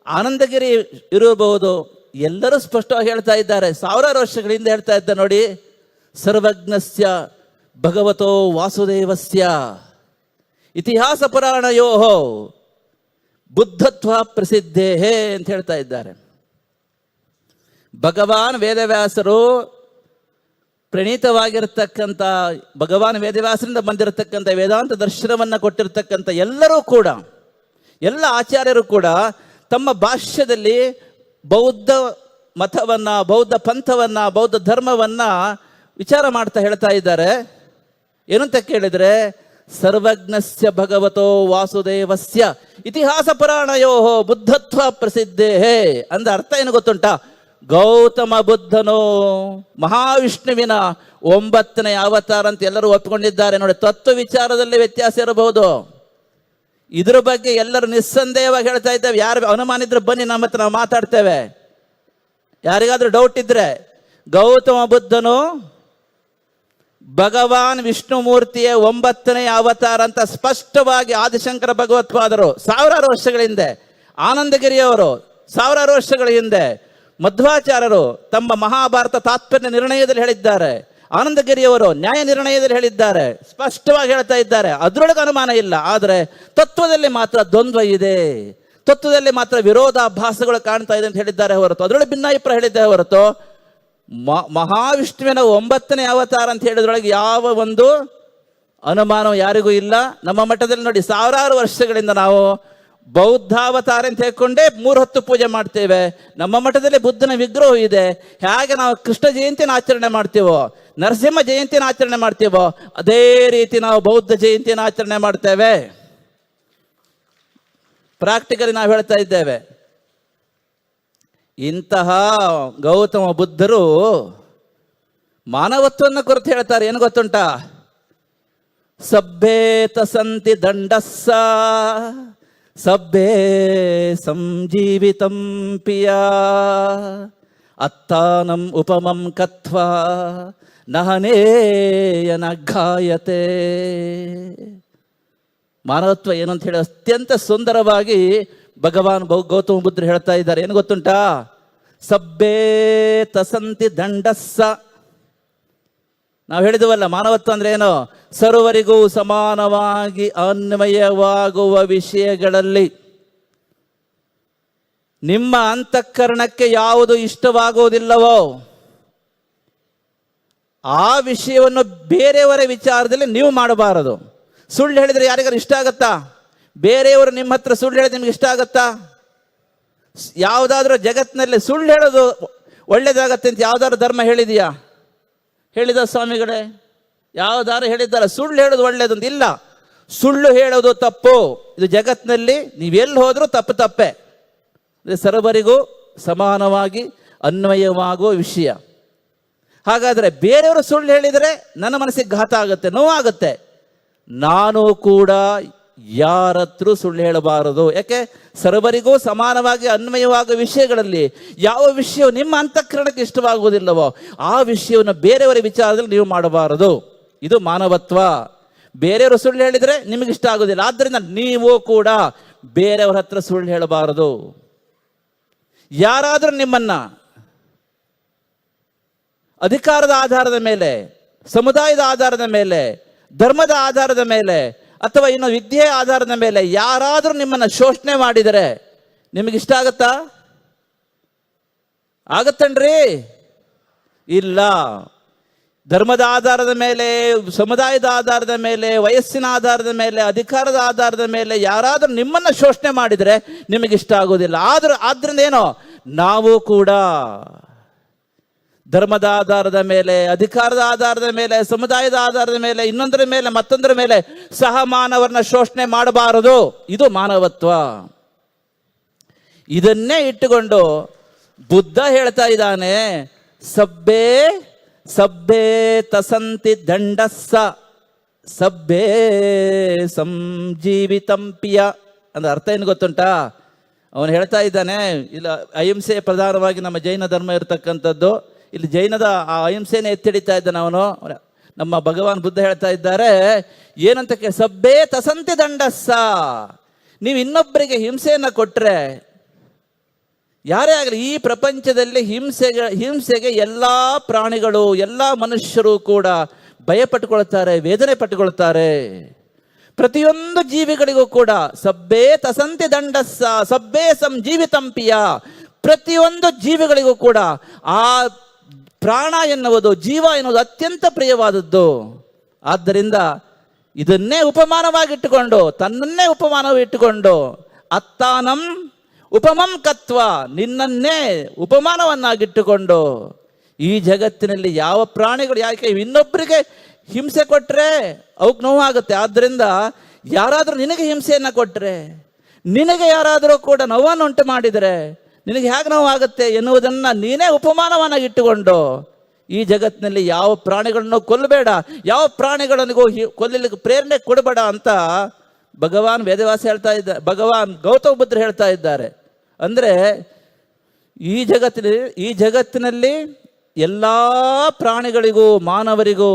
ಆನಂದಗಿರಿ ಇರಬಹುದು, ಎಲ್ಲರೂ ಸ್ಪಷ್ಟವಾಗಿ ಹೇಳ್ತಾ ಇದ್ದಾರೆ. ಸಾವಿರಾರು ವರ್ಷಗಳ ಹಿಂದೆ ಹೇಳ್ತಾ ಇದ್ದ ನೋಡಿ, ಸರ್ವಜ್ಞಸ್ಯ ಭಗವತೋ ವಾಸುದೇವಸ್ಯ ಇತಿಹಾಸ ಪುರಾಣಯೋ ಬುದ್ಧತ್ವ ಪ್ರಸಿದ್ಧೇ ಅಂತ ಹೇಳ್ತಾ ಇದ್ದಾರೆ. ಭಗವಾನ್ ವೇದವ್ಯಾಸರು ಪ್ರಣೀತವಾಗಿರತಕ್ಕಂಥ, ಭಗವಾನ್ ವೇದವ್ಯಾಸರಿಂದ ಬಂದಿರತಕ್ಕಂಥ ವೇದಾಂತ ದರ್ಶನವನ್ನು ಕೊಟ್ಟಿರತಕ್ಕಂಥ ಎಲ್ಲರೂ ಕೂಡ, ಎಲ್ಲ ಆಚಾರ್ಯರು ಕೂಡ ತಮ್ಮ ಭಾಷ್ಯದಲ್ಲಿ ಬೌದ್ಧ ಮತವನ್ನು, ಬೌದ್ಧ ಪಂಥವನ್ನು, ಬೌದ್ಧ ಧರ್ಮವನ್ನು ವಿಚಾರ ಮಾಡ್ತಾ ಹೇಳ್ತಾ ಇದ್ದಾರೆ. ಏನಂತ ಕೇಳಿದರೆ, ಸರ್ವಜ್ಞಸ್ಯ ಭಗವತೋ ವಾಸುದೇವಸ್ಯ ಇತಿಹಾಸ ಪುರಾಣಯೋ ಬುದ್ಧತ್ವ ಪ್ರಸಿದ್ಧೇ ಅಂದ ಅರ್ಥ ಏನು ಗೊತ್ತುಂಟ? ಗೌತಮ ಬುದ್ಧನು ಮಹಾವಿಷ್ಣುವಿನ 9ನೇ ಅವತಾರ ಅಂತ ಎಲ್ಲರೂ ಒಪ್ಪಿಕೊಂಡಿದ್ದಾರೆ. ನೋಡಿ, ತತ್ವ ವಿಚಾರದಲ್ಲಿ ವ್ಯತ್ಯಾಸ ಇರಬಹುದು, ಇದ್ರ ಬಗ್ಗೆ ಎಲ್ಲರೂ ನಿಸ್ಸಂದೇಹವಾಗಿ ಹೇಳ್ತಾ ಇದ್ದೇವೆ. ಯಾರು ಅನುಮಾನ ಇದ್ರೆ ಬನ್ನಿ, ನಮ್ಮ ಹತ್ರ ನಾವು ಮಾತಾಡ್ತೇವೆ. ಯಾರಿಗಾದ್ರೂ ಡೌಟ್ ಇದ್ರೆ, ಗೌತಮ ಬುದ್ಧನು ಭಗವಾನ್ ವಿಷ್ಣು ಮೂರ್ತಿಯ 9ನೇ ಅವತಾರ ಅಂತ ಸ್ಪಷ್ಟವಾಗಿ ಆದಿಶಂಕರ ಭಗವತ್ಪಾದರು ಸಾವಿರಾರು ವರ್ಷಗಳ ಹಿಂದೆ, ಆನಂದಗಿರಿಯವರು ಸಾವಿರಾರು ವರ್ಷಗಳ ಹಿಂದೆ, ಮಧ್ವಾಚಾರ್ಯರು ತಮ್ಮ ಮಹಾಭಾರತ ತಾತ್ಪರ್ಯ ನಿರ್ಣಯದಲ್ಲಿ ಹೇಳಿದ್ದಾರೆ, ಆನಂದಗಿರಿಯವರು ನ್ಯಾಯ ನಿರ್ಣಯದಲ್ಲಿ ಹೇಳಿದ್ದಾರೆ, ಸ್ಪಷ್ಟವಾಗಿ ಹೇಳ್ತಾ ಇದ್ದಾರೆ. ಅದರೊಳಗೆ ಅನುಮಾನ ಇಲ್ಲ. ಆದರೆ ತತ್ವದಲ್ಲಿ ಮಾತ್ರ ದ್ವಂದ್ವ ಇದೆ, ತತ್ವದಲ್ಲಿ ಮಾತ್ರ ವಿರೋಧಾಭಾಸಗಳು ಕಾಣ್ತಾ ಇದೆ ಅಂತ ಹೇಳಿದ್ದಾರೆ ಹೊರತು, ಅದರೊಳಗೆ ಭಿನ್ನಾಭಿಪ್ರಾಯ ಹೇಳಿದ್ದಾರೆ ಹೊರತು, ಮಹಾವಿಷ್ಣುವಿನ 9ನೇ ಅವತಾರ ಅಂತ ಹೇಳಿದ್ರೊಳಗೆ ಯಾವ ಒಂದು ಅನುಮಾನ ಯಾರಿಗೂ ಇಲ್ಲ. ನಮ್ಮ ಮಠದಲ್ಲಿ ನೋಡಿ, ಸಾವಿರಾರು ವರ್ಷಗಳಿಂದ ನಾವು ಬೌದ್ಧಾವತಾರ ಅಂತ ಹೇಳ್ಕೊಂಡೇ 3 ಹೊತ್ತು ಪೂಜೆ ಮಾಡ್ತೇವೆ. ನಮ್ಮ ಮಠದಲ್ಲಿ ಬುದ್ಧನ ವಿಗ್ರಹ ಇದೆ. ಹೇಗೆ ನಾವು ಕೃಷ್ಣ ಜಯಂತಿನ ಆಚರಣೆ ಮಾಡ್ತೀವೋ, ನರಸಿಂಹ ಜಯಂತಿನ ಆಚರಣೆ ಮಾಡ್ತೀವೋ, ಅದೇ ರೀತಿ ನಾವು ಬೌದ್ಧ ಜಯಂತಿನ ಆಚರಣೆ ಮಾಡ್ತೇವೆ. ಪ್ರಾಕ್ಟಿಕಲಿ ನಾವು ಹೇಳ್ತಾ ಇದ್ದೇವೆ. ಇಂತಹ ಗೌತಮ ಬುದ್ಧರು ಮಾನವತ್ವವನ್ನು ಕುರಿತು ಹೇಳ್ತಾರೆ. ಏನು ಗೊತ್ತುಂಟ? ಸಭ್ಯೇತ ಸಂತಿ ದಂಡಸ್ಸ ಸಭ್ಯೇ ಸಂಜೀವಿತಂ ಪಿಯ ಅತ್ತಾನಂ ಉಪಮಂ ಕತ್ವಾ ನಹನೇಯನ ಘಾಯತೆ. ಮಾನವತ್ವ ಏನು ಅಂತ ಹೇಳಿ ಅತ್ಯಂತ ಸುಂದರವಾಗಿ ಭಗವಾನ್ ಗೌತಮ ಬುದ್ಧರು ಹೇಳ್ತಾ ಇದ್ದಾರೆ. ಏನು ಗೊತ್ತುಂಟಾ? ಸಭ್ಯೇ ತಸಂತಿ ದಂಡಸ್ಸ. ನಾವು ಹೇಳಿದವಲ್ಲ, ಮಾನವತ್ವ ಅಂದ್ರೆ ಏನು? ಸರ್ವರಿಗೂ ಸಮಾನವಾಗಿ ಅನ್ವಯವಾಗುವ ವಿಷಯಗಳಲ್ಲಿ ನಿಮ್ಮ ಅಂತಃಕರಣಕ್ಕೆ ಯಾವುದು ಇಷ್ಟವಾಗುವುದಿಲ್ಲವೋ ಆ ವಿಷಯವನ್ನು ಬೇರೆಯವರ ವಿಚಾರದಲ್ಲಿ ನೀವು ಮಾಡಬಾರದು. ಸುಳ್ಳು ಹೇಳಿದ್ರೆ ಯಾರಿಗಾರು ಇಷ್ಟ ಆಗತ್ತಾ? ಬೇರೆಯವರು ನಿಮ್ಮ ಹತ್ರ ಸುಳ್ಳು ಹೇಳಿದ್ರೆ ನಿಮ್ಗೆ ಇಷ್ಟ ಆಗತ್ತಾ? ಯಾವುದಾದ್ರೂ ಜಗತ್ತಿನಲ್ಲಿ ಸುಳ್ಳು ಹೇಳೋದು ಒಳ್ಳೇದಾಗತ್ತೆ ಅಂತ ಯಾವುದಾದ್ರು ಧರ್ಮ ಹೇಳಿದೆಯಾ? ಹೇಳಿದ ಸ್ವಾಮಿಗಳೇ? ಯಾವುದಾದ್ರು ಹೇಳಿದ್ದಾರೆ ಸುಳ್ಳು ಹೇಳೋದು ಒಳ್ಳೇದು ಅಂತ? ಇಲ್ಲ. ಸುಳ್ಳು ಹೇಳೋದು ತಪ್ಪು. ಇದು ಜಗತ್ತಿನಲ್ಲಿ ನೀವೆಲ್ಲಿ ಹೋದ್ರೂ ತಪ್ಪೇ. ಸರ್ವರಿಗೂ ಸಮಾನವಾಗಿ ಅನ್ವಯವಾಗುವ ವಿಷಯ. ಹಾಗಾದರೆ ಬೇರೆಯವರು ಸುಳ್ಳು ಹೇಳಿದರೆ ನನ್ನ ಮನಸ್ಸಿಗೆ ಘಾತ ಆಗುತ್ತೆ, ನೋವಾಗುತ್ತೆ. ನಾನು ಕೂಡ ಯಾರತ್ರ ಸುಳ್ಳು ಹೇಳಬಾರದು. ಯಾಕೆ? ಸರ್ವರಿಗೂ ಸಮಾನವಾಗಿ ಅನ್ವಯವಾಗುವ ವಿಷಯಗಳಲ್ಲಿ ಯಾವ ವಿಷಯವು ನಿಮ್ಮ ಅಂತಃಕರಣಕ್ಕೆ ಇಷ್ಟವಾಗುವುದಿಲ್ಲವೋ ಆ ವಿಷಯವನ್ನು ಬೇರೆಯವರ ವಿಚಾರದಲ್ಲಿ ನೀವು ಮಾಡಬಾರದು. ಇದು ಮಾನವತ್ವ. ಬೇರೆಯವರು ಸುಳ್ಳು ಹೇಳಿದರೆ ನಿಮಗಿಷ್ಟ ಆಗೋದಿಲ್ಲ, ಆದ್ದರಿಂದ ನೀವು ಕೂಡ ಬೇರೆಯವರ ಹತ್ರ ಸುಳ್ಳು ಹೇಳಬಾರದು. ಯಾರಾದರೂ ನಿಮ್ಮನ್ನ ಅಧಿಕಾರದ ಆಧಾರದ ಮೇಲೆ, ಸಮುದಾಯದ ಆಧಾರದ ಮೇಲೆ, ಧರ್ಮದ ಆಧಾರದ ಮೇಲೆ ಅಥವಾ ಇನ್ನು ವಿದ್ಯೆಯ ಆಧಾರದ ಮೇಲೆ ಯಾರಾದರೂ ನಿಮ್ಮನ್ನು ಶೋಷಣೆ ಮಾಡಿದರೆ ನಿಮಗಿಷ್ಟ ಆಗತ್ತಾ? ಆಗತ್ತನ್ರಿ? ಇಲ್ಲ. ಧರ್ಮದ ಆಧಾರದ ಮೇಲೆ, ಸಮುದಾಯದ ಆಧಾರದ ಮೇಲೆ, ವಯಸ್ಸಿನ ಆಧಾರದ ಮೇಲೆ, ಅಧಿಕಾರದ ಆಧಾರದ ಮೇಲೆ ಯಾರಾದರೂ ನಿಮ್ಮನ್ನು ಶೋಷಣೆ ಮಾಡಿದರೆ ನಿಮಗಿಷ್ಟ ಆಗೋದಿಲ್ಲ. ಆದ್ರಿಂದ ಏನೋ, ನಾವು ಕೂಡ ಧರ್ಮದ ಆಧಾರದ ಮೇಲೆ, ಅಧಿಕಾರದ ಆಧಾರದ ಮೇಲೆ, ಸಮುದಾಯದ ಆಧಾರದ ಮೇಲೆ, ಇನ್ನೊಂದರ ಮೇಲೆ, ಮತ್ತೊಂದರ ಮೇಲೆ ಸಹ ಮಾನವರನ್ನ ಶೋಷಣೆ ಮಾಡಬಾರದು. ಇದು ಮಾನವತ್ವ. ಇದನ್ನೇ ಇಟ್ಟುಕೊಂಡು ಬುದ್ಧ ಹೇಳ್ತಾ ಇದ್ದಾನೆ, ಸಭ್ಯೇ ತಸಂತಿ ದಂಡಸ್ಸ ಸಭ್ಯೇ ಸಂಜೀವಿತಂ ಪಿಯ. ಅಂದ್ರೆ ಅರ್ಥ ಏನು ಗೊತ್ತುಂಟಾ? ಅವನು ಹೇಳ್ತಾ ಇದ್ದಾನೆ, ಇಲ್ಲ ಅಹಿಂಸೆ ಪ್ರಧಾನವಾಗಿ ನಮ್ಮ ಜೈನ ಧರ್ಮ ಇರತಕ್ಕಂಥದ್ದು. ಇಲ್ಲಿ ಜೈನದ ಆ ಅಹಿಂಸೆನೇ ಎತ್ತಿಡಿತಾ ಇದ್ದಾನೆ ಅವನು. ನಮ್ಮ ಭಗವಾನ್ ಬುದ್ಧ ಹೇಳ್ತಾ ಇದ್ದಾರೆ ಏನಂತ ಸಬ್ಬೇ ತಸಂತಿ ದಂಡಸ್ಸ. ನೀವು ಇನ್ನೊಬ್ಬರಿಗೆ ಹಿಂಸೆಯನ್ನು ಕೊಟ್ಟರೆ, ಯಾರೇ ಆಗಲಿ ಈ ಪ್ರಪಂಚದಲ್ಲಿ ಹಿಂಸೆಗೆ ಎಲ್ಲ ಪ್ರಾಣಿಗಳು, ಎಲ್ಲ ಮನುಷ್ಯರು ಕೂಡ ಭಯಪಟ್ಟುಕೊಳ್ತಾರೆ, ವೇದನೆ ಪಟ್ಟುಕೊಳ್ತಾರೆ. ಪ್ರತಿಯೊಂದು ಜೀವಿಗಳಿಗೂ ಕೂಡ ಸಬ್ಬೇ ತಸಂತಿ ದಂಡಸ್ಸ ಸಬ್ಬೇ ಸಂಜೀವಿತಂಪಿಯ. ಪ್ರತಿಯೊಂದು ಜೀವಿಗಳಿಗೂ ಕೂಡ ಆ ಪ್ರಾಣ ಎನ್ನುವುದು, ಜೀವ ಎನ್ನುವುದು ಅತ್ಯಂತ ಪ್ರಿಯವಾದದ್ದು. ಆದ್ದರಿಂದ ಇದನ್ನೇ ಉಪಮಾನವಾಗಿಟ್ಟುಕೊಂಡು, ತನ್ನನ್ನೇ ಉಪಮಾನವಿಟ್ಟುಕೊಂಡು, ಅತ್ತಾನಂ ಉಪಮಂ ಕತ್ವ, ನಿನ್ನನ್ನೇ ಉಪಮಾನವನ್ನಾಗಿಟ್ಟುಕೊಂಡು ಈ ಜಗತ್ತಿನಲ್ಲಿ ಯಾವ ಪ್ರಾಣಿಗಳು, ಯಾಕೆ ಇನ್ನೊಬ್ಬರಿಗೆ ಹಿಂಸೆ ಕೊಟ್ಟರೆ ಅವಕ್ಕೆ ನೋವಾಗುತ್ತೆ. ಆದ್ದರಿಂದ ಯಾರಾದರೂ ನಿನಗೆ ಹಿಂಸೆಯನ್ನು ಕೊಟ್ಟರೆ, ನಿನಗೆ ಯಾರಾದರೂ ಕೂಡ ನೋವನ್ನು ಉಂಟು ಮಾಡಿದರೆ ನಿನಗೆ ಹೇಗೆ ನೋವಾಗುತ್ತೆ ಎನ್ನುವುದನ್ನು ನೀನೇ ಉಪಮಾನವನ್ನಾಗಿಟ್ಟುಕೊಂಡು ಈ ಜಗತ್ತಿನಲ್ಲಿ ಯಾವ ಪ್ರಾಣಿಗಳನ್ನು ಕೊಲ್ಲಬೇಡ, ಯಾವ ಪ್ರಾಣಿಗಳನ್ನಿಗೂ ಕೊಲ್ಲಲಿಕ್ಕೆ ಪ್ರೇರಣೆ ಕೊಡಬೇಡ ಅಂತ ಭಗವಾನ್ ವೇದವ್ಯಾಸ ಹೇಳ್ತಾ ಇದ್ದಾರೆ, ಭಗವಾನ್ ಗೌತಮ ಬುದ್ಧರು ಹೇಳ್ತಾ ಇದ್ದಾರೆ. ಅಂದರೆ ಈ ಜಗತ್ತಿನಲ್ಲಿ ಎಲ್ಲ ಪ್ರಾಣಿಗಳಿಗೂ ಮಾನವರಿಗೂ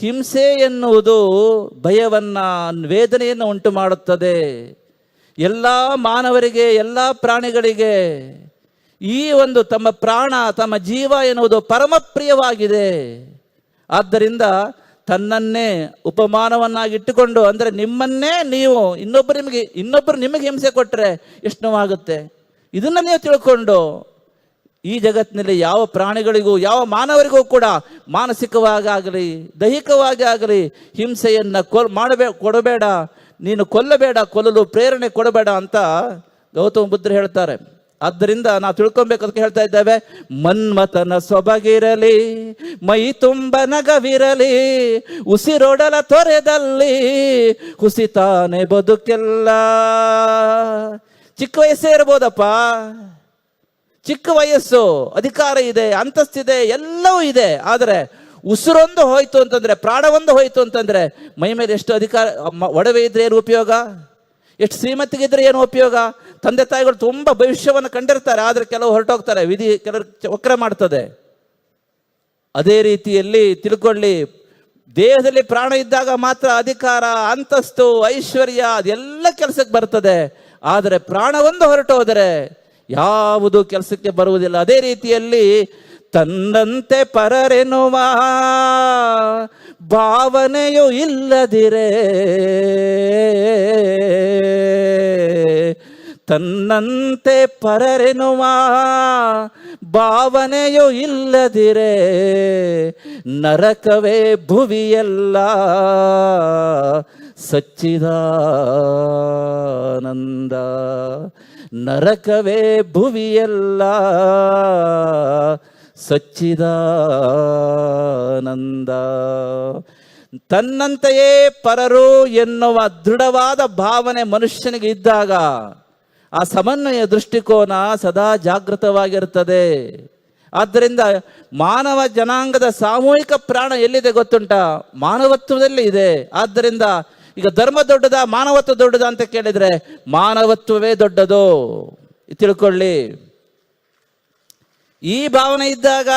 ಹಿಂಸೆ ಎನ್ನುವುದು ಭಯವನ್ನು, ವೇದನೆಯನ್ನು ಉಂಟು ಮಾಡುತ್ತದೆ. ಎಲ್ಲ ಮಾನವರಿಗೆ, ಎಲ್ಲ ಪ್ರಾಣಿಗಳಿಗೆ ಈ ಒಂದು ತಮ್ಮ ಪ್ರಾಣ, ತಮ್ಮ ಜೀವ ಎನ್ನುವುದು ಪರಮಪ್ರಿಯವಾಗಿದೆ. ಆದ್ದರಿಂದ ತನ್ನನ್ನೇ ಉಪಮಾನವನ್ನಾಗಿಟ್ಟುಕೊಂಡು, ಅಂದರೆ ನಿಮ್ಮನ್ನೇ ನೀವು ಇನ್ನೊಬ್ಬರು ನಿಮಗೆ ಹಿಂಸೆ ಕೊಟ್ಟರೆ ಎಷ್ಟು ನೋವಾಗುತ್ತೆ, ಇದನ್ನು ನೀವು ತಿಳ್ಕೊಂಡು ಈ ಜಗತ್ತಿನಲ್ಲಿ ಯಾವ ಪ್ರಾಣಿಗಳಿಗೂ, ಯಾವ ಮಾನವರಿಗೂ ಕೂಡ ಮಾನಸಿಕವಾಗಿ ಆಗಲಿ ದೈಹಿಕವಾಗಿ ಆಗಲಿ ಹಿಂಸೆಯನ್ನು ಕೊಡಬೇಡ, ನೀನು ಕೊಲ್ಲಬೇಡ, ಕೊಲ್ಲಲು ಪ್ರೇರಣೆ ಕೊಡಬೇಡ ಅಂತ ಗೌತಮ ಬುದ್ಧರು ಹೇಳ್ತಾರೆ. ಆದ್ದರಿಂದ ನಾವು ತಿಳ್ಕೊಬೇಕಂತ ಹೇಳ್ತಾ ಇದ್ದೇವೆ, ಮನ್ಮಥನ ಸೊಬಗಿರಲಿ, ಮೈ ತುಂಬ ನಗವಿರಲಿ, ಉಸಿರೊಡಲ ತೊರೆದಲ್ಲಿ ಹುಸಿತಾನೆ ಬದುಕೆಲ್ಲ. ಚಿಕ್ಕ ವಯಸ್ಸೇ ಇರ್ಬೋದಪ್ಪ, ಚಿಕ್ಕ ವಯಸ್ಸು, ಅಧಿಕಾರ ಇದೆ, ಅಂತಸ್ತಿದೆ, ಎಲ್ಲವೂ ಇದೆ. ಆದರೆ ಉಸಿರೊಂದು ಹೋಯ್ತು ಅಂತಂದ್ರೆ, ಪ್ರಾಣವೊಂದು ಹೋಯ್ತು ಅಂತಂದ್ರೆ ಮೈ ಮೇಲೆ ಎಷ್ಟು ಅಧಿಕಾರ, ಒಡವೆ ಇದ್ರೆ ಏನು ಉಪಯೋಗ, ಎಷ್ಟು ಶ್ರೀಮಂತಿಗಿದ್ರೆ ಏನು ಉಪಯೋಗ. ತಂದೆ ತಾಯಿಗಳು ತುಂಬ ಭವಿಷ್ಯವನ್ನು ಕಂಡಿರ್ತಾರೆ, ಆದರೆ ಕೆಲವು ಹೊರಟೋಗ್ತಾರೆ, ವಿಧಿ ಕೆಲವರು ವಕ್ರ ಮಾಡ್ತದೆ. ಅದೇ ರೀತಿಯಲ್ಲಿ ತಿಳ್ಕೊಳ್ಳಿ, ದೇಹದಲ್ಲಿ ಪ್ರಾಣ ಇದ್ದಾಗ ಮಾತ್ರ ಅಧಿಕಾರ, ಅಂತಸ್ತು, ಐಶ್ವರ್ಯ ಅದೆಲ್ಲ ಕೆಲಸಕ್ಕೆ ಬರ್ತದೆ. ಆದರೆ ಪ್ರಾಣವೊಂದು ಹೊರಟು ಹೋದರೆ ಯಾವುದು ಕೆಲಸಕ್ಕೆ ಬರುವುದಿಲ್ಲ. ಅದೇ ರೀತಿಯಲ್ಲಿ ತನ್ನಂತೆ ಪರರೆನ್ನುವ ಭಾವನೆಯು ಇಲ್ಲದಿರೆ, ತನ್ನಂತೆ ಪರರೆನ್ನುವ ಭಾವನೆಯು ಇಲ್ಲದಿರೆ ನರಕವೇ ಭುವಿಯಲ್ಲ ಸಚ್ಚಿದಾನಂದ. ನರಕವೇ ಭುವಿಯಲ್ಲ ಸಚ್ಚಿದಾನಂದ. ತನ್ನಂತೆಯೇ ಪರರು ಎನ್ನುವ ದೃಢವಾದ ಭಾವನೆ ಮನುಷ್ಯನಿಗೆ ಇದ್ದಾಗ ಆ ಸಮನ್ವಯ ದೃಷ್ಟಿಕೋನ ಸದಾ ಜಾಗೃತವಾಗಿರುತ್ತದೆ. ಆದ್ದರಿಂದ ಮಾನವ ಜನಾಂಗದ ಸಾಮೂಹಿಕ ಪ್ರಾಣ ಎಲ್ಲಿದೆ ಗೊತ್ತುಂಟ? ಮಾನವತ್ವದಲ್ಲಿ ಇದೆ. ಆದ್ದರಿಂದ ಈಗ ಧರ್ಮ ದೊಡ್ಡದ, ಮಾನವತ್ವ ದೊಡ್ಡದ ಅಂತ ಕೇಳಿದರೆ ಮಾನವತ್ವವೇ ದೊಡ್ಡದು, ತಿಳ್ಕೊಳ್ಳಿ. ಈ ಭಾವನೆ ಇದ್ದಾಗ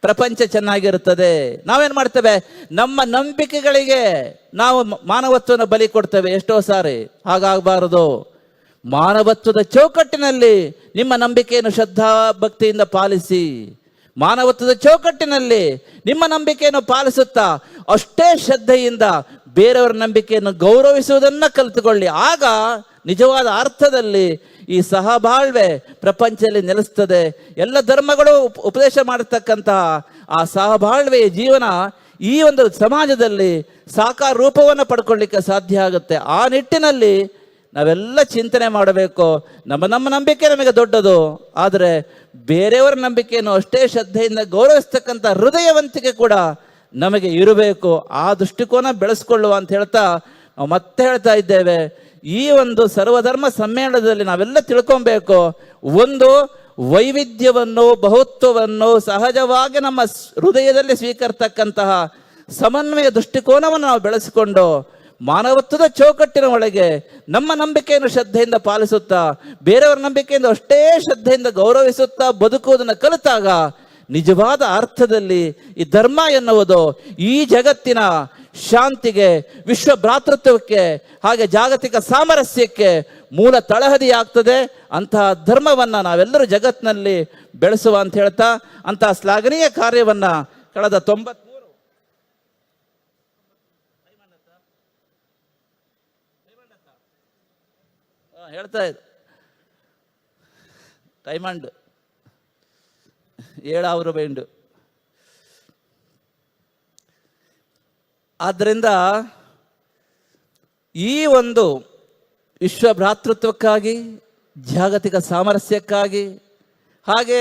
ಪ್ರಪಂಚ ಚೆನ್ನಾಗಿರುತ್ತದೆ. ನಾವೇನು ಮಾಡ್ತೇವೆ, ನಮ್ಮ ನಂಬಿಕೆಗಳಿಗೆ ನಾವು ಮಾನವತ್ವನ ಬಲಿ ಕೊಡ್ತೇವೆ ಎಷ್ಟೋ ಸಾರಿ. ಹಾಗಾಗಬಾರದು. ಮಾನವತ್ವದ ಚೌಕಟ್ಟಿನಲ್ಲಿ ನಿಮ್ಮ ನಂಬಿಕೆಯನ್ನು ಶ್ರದ್ಧಾ ಭಕ್ತಿಯಿಂದ ಪಾಲಿಸಿ. ಮಾನವತ್ವದ ಚೌಕಟ್ಟಿನಲ್ಲಿ ನಿಮ್ಮ ನಂಬಿಕೆಯನ್ನು ಪಾಲಿಸುತ್ತಾ ಅಷ್ಟೇ ಶ್ರದ್ಧೆಯಿಂದ ಬೇರೆಯವರ ನಂಬಿಕೆಯನ್ನು ಗೌರವಿಸುವುದನ್ನು ಕಲಿತುಕೊಳ್ಳಿ. ಆಗ ನಿಜವಾದ ಅರ್ಥದಲ್ಲಿ ಈ ಸಹಬಾಳ್ವೆ ಪ್ರಪಂಚದಲ್ಲಿ ನೆಲೆಸ್ತದೆ. ಎಲ್ಲ ಧರ್ಮಗಳು ಉಪದೇಶ ಮಾಡತಕ್ಕಂತಹ ಆ ಸಹಬಾಳ್ವೆಯ ಜೀವನ ಈ ಒಂದು ಸಮಾಜದಲ್ಲಿ ಸಾಕಾರ ರೂಪವನ್ನು ಪಡ್ಕೊಳ್ಳಿಕ್ಕೆ ಸಾಧ್ಯ ಆಗುತ್ತೆ. ಆ ನಿಟ್ಟಿನಲ್ಲಿ ನಾವೆಲ್ಲ ಚಿಂತನೆ ಮಾಡಬೇಕು. ನಮ್ಮ ನಂಬಿಕೆ ನಮಗೆ ದೊಡ್ಡದು, ಆದರೆ ಬೇರೆಯವರ ನಂಬಿಕೆಯನ್ನು ಅಷ್ಟೇ ಶ್ರದ್ಧೆಯಿಂದ ಗೌರವಿಸ್ತಕ್ಕಂಥ ಹೃದಯವಂತಿಕೆ ಕೂಡ ನಮಗೆ ಇರಬೇಕು. ಆ ದೃಷ್ಟಿಕೋನ ಬೆಳೆಸ್ಕೊಳ್ಳುವ ಅಂತ ಹೇಳ್ತಾ ನಾವು ಮತ್ತೆ ಹೇಳ್ತಾ ಇದ್ದೇವೆ, ಈ ಒಂದು ಸರ್ವಧರ್ಮ ಸಮ್ಮೇಳನದಲ್ಲಿ ನಾವೆಲ್ಲ ತಿಳ್ಕೊಬೇಕು. ಒಂದು, ವೈವಿಧ್ಯವನ್ನು, ಬಹುತ್ವವನ್ನು ಸಹಜವಾಗಿ ನಮ್ಮ ಹೃದಯದಲ್ಲಿ ಸ್ವೀಕರಿಸ್ತಕ್ಕಂತಹ ಸಮನ್ವಯ ದೃಷ್ಟಿಕೋನವನ್ನು ನಾವು ಬೆಳೆಸಿಕೊಂಡು ಮಾನವತ್ವದ ಚೌಕಟ್ಟಿನ ಒಳಗೆ ನಮ್ಮ ನಂಬಿಕೆಯನ್ನು ಶ್ರದ್ಧೆಯಿಂದ ಪಾಲಿಸುತ್ತಾ ಬೇರೆಯವರ ನಂಬಿಕೆಯಿಂದ ಅಷ್ಟೇ ಶ್ರದ್ಧೆಯಿಂದ ಗೌರವಿಸುತ್ತಾ ಬದುಕುವುದನ್ನು ಕಲಿತಾಗ ನಿಜವಾದ ಅರ್ಥದಲ್ಲಿ ಈ ಧರ್ಮ ಎನ್ನುವುದು ಈ ಜಗತ್ತಿನ ಶಾಂತಿಗೆ, ವಿಶ್ವ ಭ್ರಾತೃತ್ವಕ್ಕೆ, ಹಾಗೆ ಜಾಗತಿಕ ಸಾಮರಸ್ಯಕ್ಕೆ ಮೂಲ ತಳಹದಿ ಆಗ್ತದೆ. ಅಂತಹ ಧರ್ಮವನ್ನು ನಾವೆಲ್ಲರೂ ಜಗತ್ತಿನಲ್ಲಿ ಬೆಳೆಸುವ ಅಂತ ಹೇಳ್ತಾ ಅಂತಹ ಶ್ಲಾಘನೀಯ ಕಾರ್ಯವನ್ನು ಕಳೆದ 93 ಹೇಳ್ತಾ ಇದ್ದ ಡೈಮಂಡ್ 7,000 ಬೈಂಡು. ಆದ್ದರಿಂದ ಈ ಒಂದು ವಿಶ್ವ ಭ್ರಾತೃತ್ವಕ್ಕಾಗಿ, ಜಾಗತಿಕ ಸಾಮರಸ್ಯಕ್ಕಾಗಿ, ಹಾಗೆ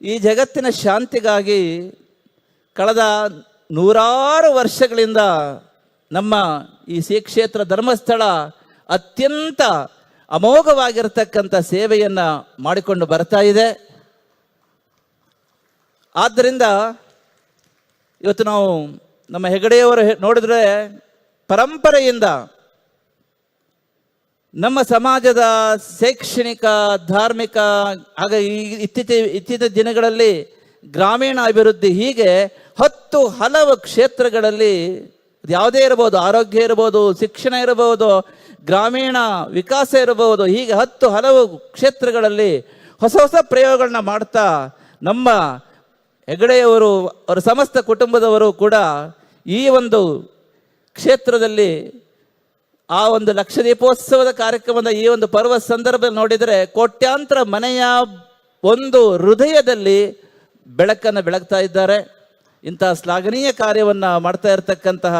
ಈ ಜಗತ್ತಿನ ಶಾಂತಿಗಾಗಿ ಕಳೆದ ನೂರಾರು ವರ್ಷಗಳಿಂದ ನಮ್ಮ ಈ ಶ್ರೀ ಕ್ಷೇತ್ರ ಧರ್ಮಸ್ಥಳ ಅತ್ಯಂತ ಅಮೋಘವಾಗಿರತಕ್ಕಂಥ ಸೇವೆಯನ್ನು ಮಾಡಿಕೊಂಡು ಬರ್ತಾ ಇದೆ. ಆದ್ದರಿಂದ ಇವತ್ತು ನಾವು ನಮ್ಮ ಹೆಗಡೆಯವರು ನೋಡಿದ್ರೆ ಪರಂಪರೆಯಿಂದ ನಮ್ಮ ಸಮಾಜದ ಶೈಕ್ಷಣಿಕ, ಧಾರ್ಮಿಕ, ಹಾಗೆ ಇತ್ತೀಚಿನ ದಿನಗಳಲ್ಲಿ ಗ್ರಾಮೀಣ ಅಭಿವೃದ್ಧಿ, ಹೀಗೆ 10 ಹಲವು ಕ್ಷೇತ್ರಗಳಲ್ಲಿ ಯಾವುದೇ ಇರಬಹುದು, ಆರೋಗ್ಯ ಇರಬಹುದು, ಶಿಕ್ಷಣ ಇರಬಹುದು, ಗ್ರಾಮೀಣ ವಿಕಾಸ ಇರಬಹುದು, ಹೀಗೆ 10 ಹಲವು ಕ್ಷೇತ್ರಗಳಲ್ಲಿ ಹೊಸ ಹೊಸ ಪ್ರಯೋಗಗಳನ್ನ ಮಾಡ್ತಾ ನಮ್ಮ ಹೆಗಡೆಯವರು ಅವರ ಸಮಸ್ತ ಕುಟುಂಬದವರು ಕೂಡ ಈ ಒಂದು ಕ್ಷೇತ್ರದಲ್ಲಿ ಆ ಒಂದು ಲಕ್ಷ ದೀಪೋತ್ಸವದ ಕಾರ್ಯಕ್ರಮದ ಈ ಒಂದು ಪರ್ವ ಸಂದರ್ಭದಲ್ಲಿ ನೋಡಿದರೆ ಕೋಟ್ಯಾಂತರ ಮನೆಯ ಒಂದು ಹೃದಯದಲ್ಲಿ ಬೆಳಕನ್ನು ಬೆಳಗ್ತಾ ಇದ್ದಾರೆ. ಇಂತಹ ಶ್ಲಾಘನೀಯ ಕಾರ್ಯವನ್ನು ಮಾಡ್ತಾ ಇರತಕ್ಕಂತಹ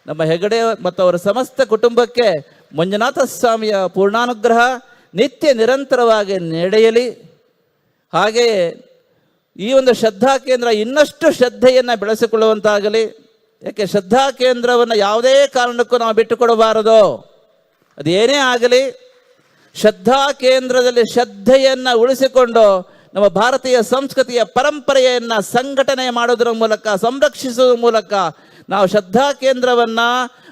ನಮ್ಮ ಹೆಗಡೆ ಮತ್ತು ಅವರ ಸಮಸ್ತ ಕುಟುಂಬಕ್ಕೆ ಮಂಜುನಾಥ ಸ್ವಾಮಿಯ ಪೂರ್ಣಾನುಗ್ರಹ ನಿತ್ಯ ನಿರಂತರವಾಗಿ ನಡೆಯಲಿ. ಹಾಗೆಯೇ ಈ ಒಂದು ಶ್ರದ್ಧಾ ಕೇಂದ್ರ ಇನ್ನಷ್ಟು ಶ್ರದ್ಧೆಯನ್ನು ಬೆಳೆಸಿಕೊಳ್ಳುವಂತಾಗಲಿ. ಯಾಕೆ ಶ್ರದ್ಧಾ ಕೇಂದ್ರವನ್ನು ಯಾವುದೇ ಕಾರಣಕ್ಕೂ ನಾವು ಬಿಟ್ಟುಕೊಡಬಾರದು. ಅದೇನೇ ಆಗಲಿ, ಶ್ರದ್ಧಾ ಕೇಂದ್ರದಲ್ಲಿ ಶ್ರದ್ಧೆಯನ್ನು ಉಳಿಸಿಕೊಂಡು ನಮ್ಮ ಭಾರತೀಯ ಸಂಸ್ಕೃತಿಯ ಪರಂಪರೆಯನ್ನು ಸಂಘಟನೆ ಮಾಡೋದರ ಮೂಲಕ, ಸಂರಕ್ಷಿಸುವ ಮೂಲಕ ನಾವು ಶ್ರದ್ಧಾ ಕೇಂದ್ರವನ್ನು,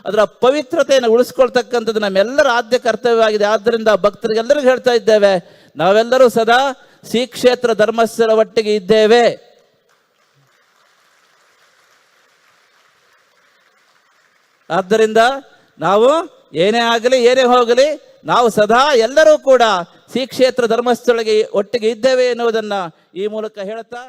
ಅದರ ಪವಿತ್ರತೆಯನ್ನು ಉಳಿಸ್ಕೊಳ್ತಕ್ಕಂಥದ್ದು ನಮ್ಮೆಲ್ಲರ ಆದ್ಯ ಕರ್ತವ್ಯವಾಗಿದೆ. ಆದ್ದರಿಂದ ಭಕ್ತರಿಗೆಲ್ಲರಿಗೂ ಹೇಳ್ತಾ ಇದ್ದೇವೆ, ನಾವೆಲ್ಲರೂ ಸದಾ ಶ್ರೀ ಕ್ಷೇತ್ರ ಧರ್ಮಸ್ಥಳ ಒಟ್ಟಿಗೆ ಇದ್ದೇವೆ. ಆದ್ದರಿಂದ ನಾವು ಏನೇ ಆಗಲಿ, ಏನೇ ಹೋಗಲಿ, ನಾವು ಸದಾ ಎಲ್ಲರೂ ಕೂಡ ಶ್ರೀ ಕ್ಷೇತ್ರ ಧರ್ಮಸ್ಥಳಕ್ಕೆ ಒಟ್ಟಿಗೆ ಇದ್ದೇವೆ ಎನ್ನುವುದನ್ನು ಈ ಮೂಲಕ ಹೇಳ್ತಾ